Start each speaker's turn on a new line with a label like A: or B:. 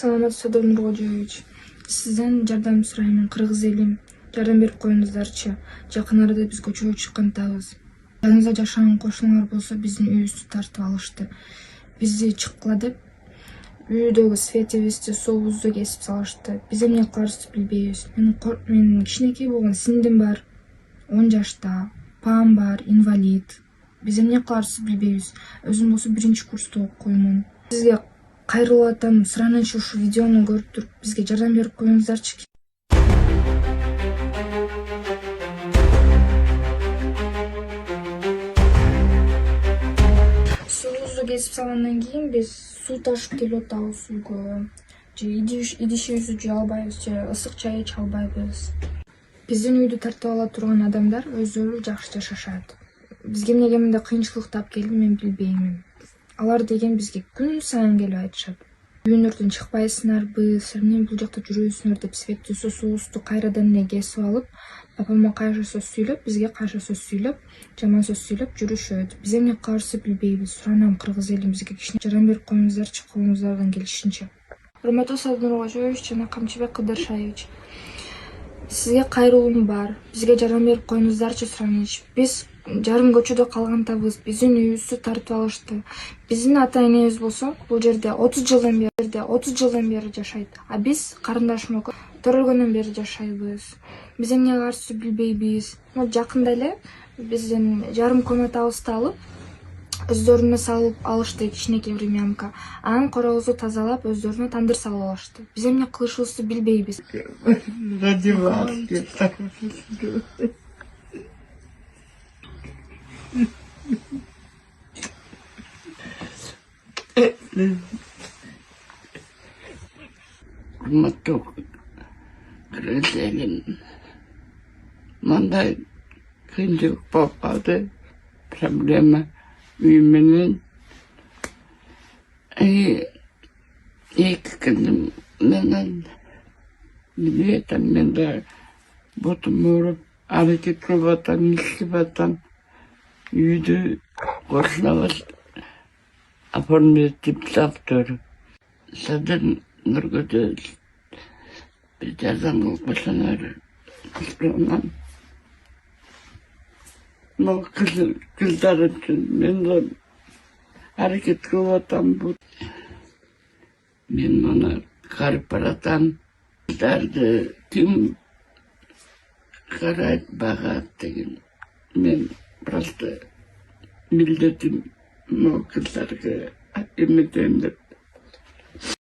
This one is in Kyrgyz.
A: Саламатсыз Садыр Нуркожоевич. Сизден жардам сурайм. Кыргыз элим, жардам берип коюңуздарчы. Жакын арада биз көчөгө чыккантабыз. Жаныбызда жашаган кошуналар болсо биздин үйүбүздү тартып алышты. Бизди чыккыла деп үйдөгү светибизди, суубузду кесип салышты. Биз эмне кыларыбызды билбейбиз. Мен кичинекей болгон сиңдим бар, 10 жашта, папам бар, инвалид. Биз эмне кыларыбызды билбейбиз. Өзүм болсо 1-курста окуймун. Сизге кайрылып атам, сыранычы ушу видеону көрүп туруп бизге жардам берип коюңуздарчы. Суубузду кесип салгандан кийин биз суу ташып келип атабыз үйгө. Же идишибизди жуа албайбыз, же ысык чай иче албайбыз. Биздин үйдү тартып ала турган адамдар өздөрү жакшы жашашат. Бизге эмнеге мындай кыйынчылык тап келди, мен билбеймин. Алар деген бизге күн сайын келип айтышат. Үйүңөрдөн чыкпайсыңарбы, силер эмне бул жакта жүрөсүңөр деп светтү, суубузду кайрадан эле кесип алып, папама кайшы сөз сүйлөп, бизге кайшы сөз сүйлөп, жаман сөз сүйлөп жүрүшөт. Биз эмне кыларыбызды билбейбиз. Суранам, кыргыз элим, бизге кичине жардам берип коюңуздарчы, колуңуздардан келишинче. Урматтуу Садыр Нуркожоевич жана Камчыбек Кыдыршаевич. Сизге кайрылуум бар. Бизге жардам берип коюңуздарчы сураныч. Биз жарым көчөдө калгантабыз. Биздин үйүбүздү тартып алышты. Биздин ата-энебиз болсо бул жерде 30 жылдан бери жашайт. А биз карындашым экөө төрөлгөндөн бери жашайбыз. Биз эмне кыларыбызды билбейбиз. Жакында эле биздин жарым комнатабызды алып, өздөрүнө салып алышты, кичинекей времянка. Анан коробузду тазалап, өздөрүнө тандыр салып алышты. Биз эмне кылышыбызды билбейбиз.
B: Урматтуу кыргыз элим, мындай кыйынчылык болуп калды, проблема үй менен. Эки кызым менен билетем, мен да бутум ооруп, аракет кылып атам, иштеп атам. Үйдү кошуналар оформить завтра. Садыр Нуркожоевич, бир жардам кылып койсоңор. Могу кыздар үчүн мен да аракет кылып атам. Мен муну карып баратам. Кыздарды ким карайт, багат деген. Мен просто милдетим могу кыздарга эметем деп